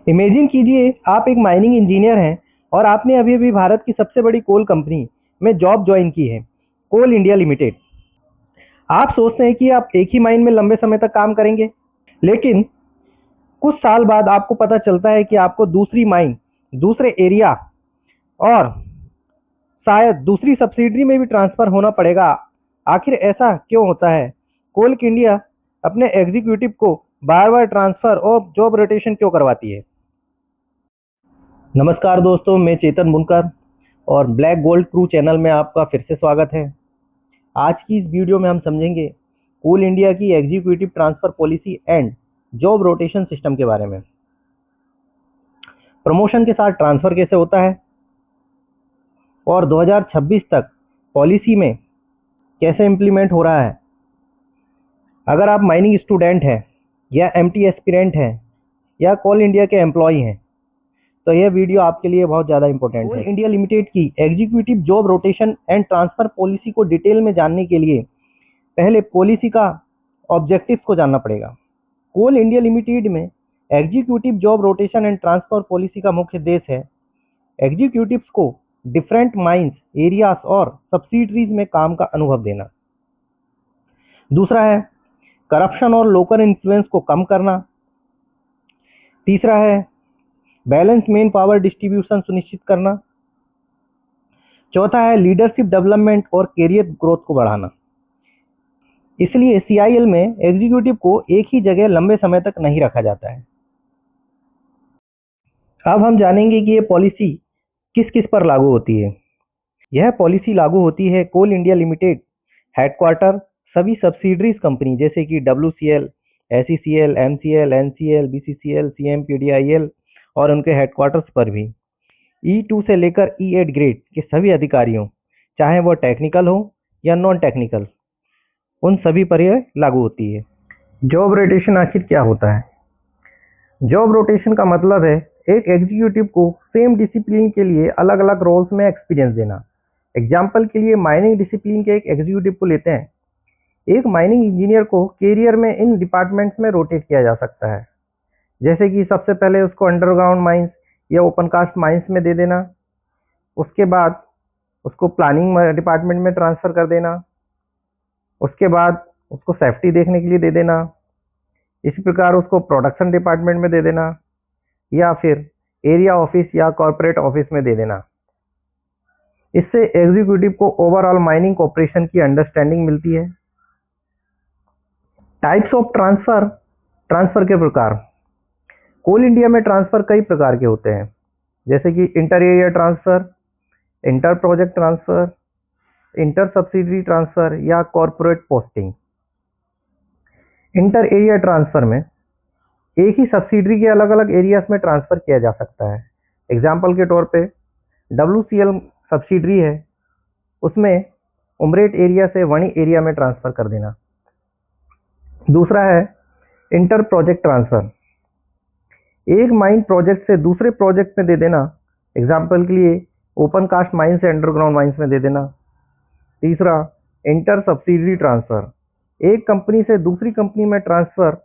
Imagine कीजिए आप एक माइनिंग इंजीनियर हैं और आपने अभी अभी भारत की सबसे बड़ी कोल कंपनी में जॉब ज्वाइन की है, कोल इंडिया लिमिटेड। आप सोचते हैं कि आप एक ही माइन में लंबे समय तक काम करेंगे, लेकिन कुछ साल बाद आपको पता चलता है कि आपको दूसरी माइन, दूसरे एरिया और शायद दूसरी सब्सिडरी में भी ट्रांसफर होना पड़ेगा। आखिर ऐसा क्यों होता है? कोल इंडिया अपने एग्जीक्यूटिव को बार बार ट्रांसफर और जॉब रोटेशन क्यों करवाती है? नमस्कार दोस्तों, मैं चेतन बुनकर और ब्लैक गोल्ड क्रू चैनल में आपका फिर से स्वागत है। आज की इस वीडियो में हम समझेंगे कोल इंडिया की executive transfer policy and job rotation system के बारे में। प्रमोशन के साथ ट्रांसफर कैसे होता है और 2026 तक पॉलिसी में कैसे इम्प्लीमेंट हो रहा है। अगर आप माइनिंग स्टूडेंट हैं या एमटी एस्पिरेंट हैं या कोल इंडिया के एम्प्लॉय हैं तो यह वीडियो आपके लिए बहुत ज़्यादा इंपॉर्टेंट है। कोल इंडिया लिमिटेड की executive job rotation and transfer policy को डिटेल में जानने के लिए पहले पॉलिसी का ऑब्जेक्टिव्स को जानना पड़ेगा। कोल इंडिया लिमिटेड में executive job rotation and transfer policy का मुख्य उद्देश्य है एग्जीक्यूटिव्स को डिफरेंट माइंस, एरियाज और सब्सिडरीज में काम का अनुभव देना। दूसरा है करप्शन और लोकल इन्फ्लुएंस को कम करना। तीसरा है बैलेंस मेन पावर डिस्ट्रीब्यूशन सुनिश्चित करना। चौथा है लीडरशिप डेवलपमेंट और कैरियर ग्रोथ को बढ़ाना। इसलिए सीआईएल में एग्जीक्यूटिव को एक ही जगह लंबे समय तक नहीं रखा जाता है। अब हम जानेंगे कि ये पॉलिसी किस किस पर लागू होती है। यह पॉलिसी लागू होती है कोल इंडिया लिमिटेड हेडक्वार्टर सभी सब्सिडरीज कंपनी जैसे कि WCL, SECL, MCL, NCL, BCCL, CMPDIL और उनके हेडक्वार्टर्स पर भी E2 से लेकर E8 ग्रेड के सभी अधिकारियों, चाहे वो टेक्निकल हो या नॉन टेक्निकल, उन सभी पर यह लागू होती है। जॉब रोटेशन आखिर क्या होता है? जॉब रोटेशन का मतलब है एक एग्जीक्यूटिव को सेम डिसिप्लिन के लिए अलग अलग रोल्स में एक्सपीरियंस देना। एग्जाम्पल के लिए माइनिंग डिसिप्लिन के एक एग्जीक्यूटिव को लेते हैं। एक माइनिंग इंजीनियर को कैरियर में इन डिपार्टमेंट्स में रोटेट किया जा सकता है, जैसे कि सबसे पहले उसको अंडरग्राउंड माइंस या ओपन कास्ट माइंस में दे देना, उसके बाद उसको प्लानिंग डिपार्टमेंट में ट्रांसफ़र कर देना, उसके बाद उसको सेफ्टी देखने के लिए दे देना, इसी प्रकार उसको प्रोडक्शन डिपार्टमेंट में दे देना या फिर एरिया ऑफिस या कॉर्पोरेट ऑफिस में दे देना। इससे एग्जीक्यूटिव को ओवरऑल माइनिंग ऑपरेशन की अंडरस्टैंडिंग मिलती है। टाइप्स ऑफ ट्रांसफ़र, ट्रांसफ़र के प्रकार। कोल इंडिया में ट्रांसफ़र कई प्रकार के होते हैं, जैसे कि inter area transfer, inter project transfer, inter subsidiary transfer या corporate posting. Inter area transfer में एक ही सब्सिडरी के अलग अलग एरियाज में ट्रांसफ़र किया जा सकता है। एग्जाम्पल के तौर पे WCL सब्सिडरी है, उसमें उमरेट एरिया से वणी एरिया में ट्रांसफ़र कर देना। दूसरा है इंटर प्रोजेक्ट ट्रांसफ़र, एक माइन प्रोजेक्ट से दूसरे प्रोजेक्ट में दे देना। एग्जाम्पल के लिए ओपन कास्ट माइन से अंडरग्राउंड माइंस में दे देना। तीसरा इंटर सब्सिडरी ट्रांसफ़र, एक कंपनी से दूसरी कंपनी में ट्रांसफ़र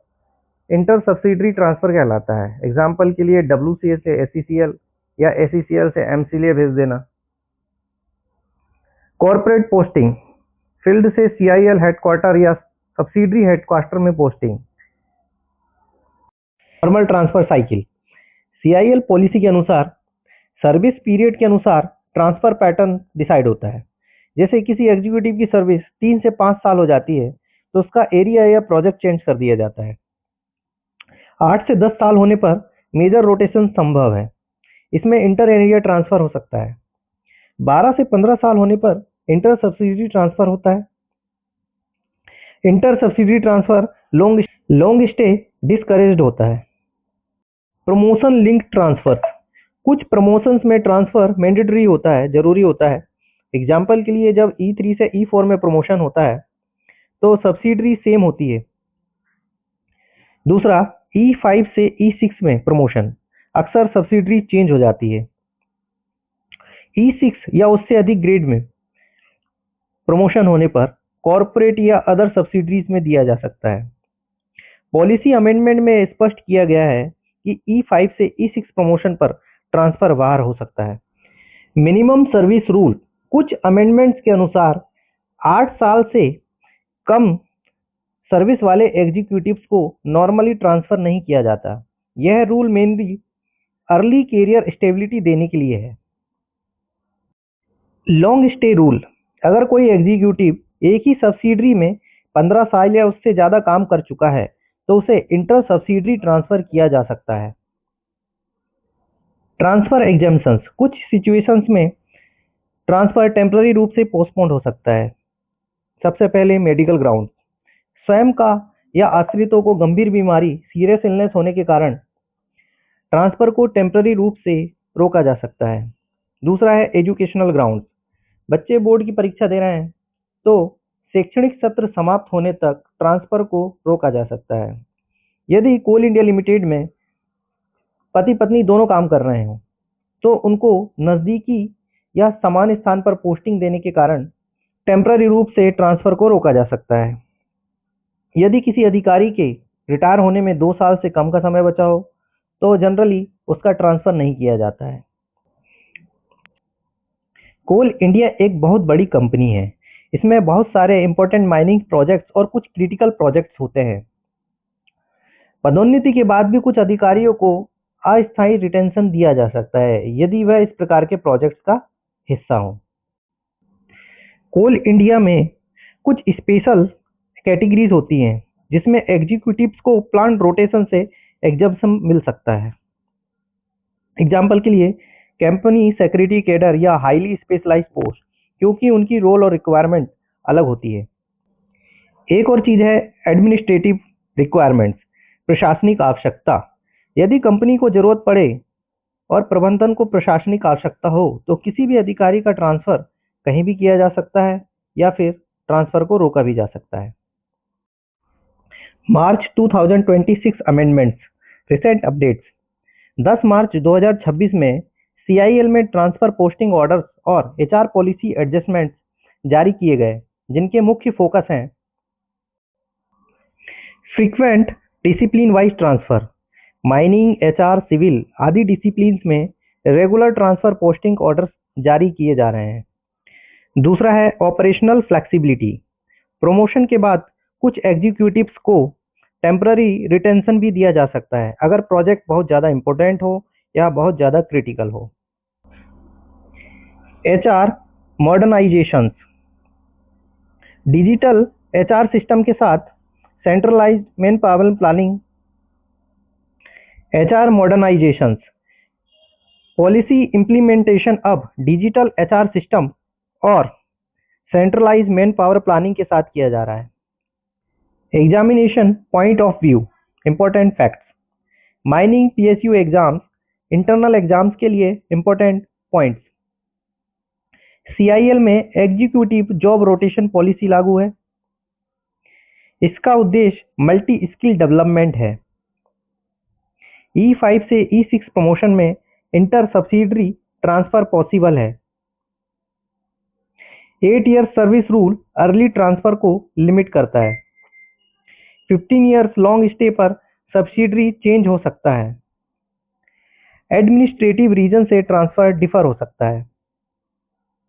इंटर सब्सिडरी ट्रांसफ़र कहलाता है। एग्जाम्पल के लिए WCL से SECL या SECL से MCL भेज देना। कॉर्पोरेट पोस्टिंग, फील्ड से CIL हेडक्वार्टर या सब्सिडरी हेडक्वार्टर में posting. Normal transfer cycle, CIL policy के अनुसार सर्विस पीरियड के अनुसार ट्रांसफर पैटर्न डिसाइड होता है। जैसे किसी एग्जीक्यूटिव की सर्विस 3 से 5 साल हो जाती है तो उसका एरिया या प्रोजेक्ट चेंज कर दिया जाता है। 8 से 10 साल होने पर मेजर रोटेशन संभव है, इसमें इंटर एरिया ट्रांसफर हो सकता है। 12 से 15 साल होने पर इंटर सब्सिडरी ट्रांसफर होता है। Inter subsidiary transfer long stay discouraged होता है। प्रमोशन लिंक ट्रांसफर, कुछ प्रमोशंस में ट्रांसफर मैंडेटरी होता है, जरूरी होता है। एग्जाम्पल के लिए जब E3 से E4 में प्रमोशन होता है तो सब्सिडरी सेम होती है। दूसरा E5 से E6 में प्रमोशन, अक्सर सब्सिडरी चेंज हो जाती है। E6 या उससे अधिक ग्रेड में प्रमोशन होने पर कॉर्पोरेट या अदर सब्सिडरीज में दिया जा सकता है। पॉलिसी अमेंडमेंट में स्पष्ट किया गया है कि E5 से E6 प्रमोशन पर ट्रांसफर बाहर हो सकता है। मिनिमम सर्विस रूल, कुछ अमेंडमेंट्स के अनुसार 8 साल से कम सर्विस वाले एग्जीक्यूटिव्स को नॉर्मली ट्रांसफर नहीं किया जाता। यह rule mainly early career stability देने के लिए है। लॉन्ग स्टे रूल, अगर कोई एग्जीक्यूटिव एक ही सब्सिडरी में 15 साल या उससे ज़्यादा काम कर चुका है तो उसे इंटर सब्सिडरी ट्रांसफ़र किया जा सकता है। ट्रांसफ़र एग्जेम्पशंस, कुछ सिचुएशंस में ट्रांसफ़र टेम्पररी रूप से पोस्टपोन हो सकता है। सबसे पहले मेडिकल ग्राउंड, स्वयं का या आश्रितों को गंभीर बीमारी सीरियस इलनेस होने के कारण ट्रांसफ़र को टेम्पररी रूप से रोका जा सकता है। दूसरा है एजुकेशनल ग्राउंड, बच्चे बोर्ड की परीक्षा दे रहे हैं तो शैक्षणिक सत्र समाप्त होने तक ट्रांसफ़र को रोका जा सकता है। यदि कोल इंडिया लिमिटेड में पति पत्नी दोनों काम कर रहे हों तो उनको नज़दीकी या समान स्थान पर पोस्टिंग देने के कारण टेम्पररी रूप से ट्रांसफ़र को रोका जा सकता है। यदि किसी अधिकारी के रिटायर होने में 2 साल से कम का समय बचा हो तो जनरली उसका ट्रांसफ़र नहीं किया जाता है। कोल इंडिया एक बहुत बड़ी कंपनी है। इसमें बहुत सारे इंपॉर्टेंट माइनिंग प्रोजेक्ट्स और कुछ क्रिटिकल प्रोजेक्ट्स होते हैं। पदोन्नति के बाद भी कुछ अधिकारियों को अस्थायी रिटेंशन दिया जा सकता है यदि वह इस प्रकार के प्रोजेक्ट्स का हिस्सा हो। कोल इंडिया में कुछ स्पेशल कैटेगरीज होती हैं जिसमें एग्जीक्यूटिव्स को प्लांट रोटेशन से एग्जम्पशन मिल सकता है। एग्जाम्पल के लिए कंपनी सेक्रेटरी कैडर या हाईली स्पेशलाइज्ड पोस्ट, क्योंकि उनकी रोल और रिक्वायरमेंट अलग होती है। एक और चीज़ है एडमिनिस्ट्रेटिव रिक्वायरमेंट्स, प्रशासनिक आवश्यकता। यदि कंपनी को जरूरत पड़े और प्रबंधन को प्रशासनिक आवश्यकता हो तो किसी भी अधिकारी का ट्रांसफ़र कहीं भी किया जा सकता है या फिर ट्रांसफ़र को रोका भी जा सकता है। March 2026 amendments, recent updates. 10 March 2026 में CIL में ट्रांसफ़र पोस्टिंग ऑर्डर्स और HR पॉलिसी एडजस्टमेंट्स जारी किए गए जिनके मुख्य फोकस हैं frequent discipline wise transfer, mining, HR, civil आदि डिसिप्लिन्स में रेगुलर ट्रांसफ़र पोस्टिंग ऑर्डर्स जारी किए जा रहे हैं। दूसरा है ऑपरेशनल फ्लेक्सिबिलिटी, प्रमोशन के बाद कुछ एग्जीक्यूटिव्स को टेम्पररी रिटेंशन भी दिया जा सकता है अगर प्रोजेक्ट बहुत ज़्यादा इंपॉर्टेंट हो या बहुत ज़्यादा क्रिटिकल हो। HR modernisations, digital HR system के साथ centralised man power planning. HR modernisations, policy implementation अब डिजिटल HR सिस्टम और सेंट्रलाइज्ड मैन पावर प्लानिंग के साथ किया जा रहा है। Examination point of view, important facts. Mining PSU exams, internal exams के लिए इंपॉर्टेंट पॉइंट्स। CIL में एग्जीक्यूटिव जॉब रोटेशन पॉलिसी लागू है। इसका उद्देश्य मल्टी स्किल डेवलपमेंट है। E5 से E6 प्रमोशन में इंटर सब्सिडरी ट्रांसफर पॉसिबल है। 8 year service rule early transfer को लिमिट करता है। 15 ईयर्स लॉन्ग स्टे पर सब्सिडरी चेंज हो सकता है। एडमिनिस्ट्रेटिव रीजन से ट्रांसफर डिफर हो सकता है।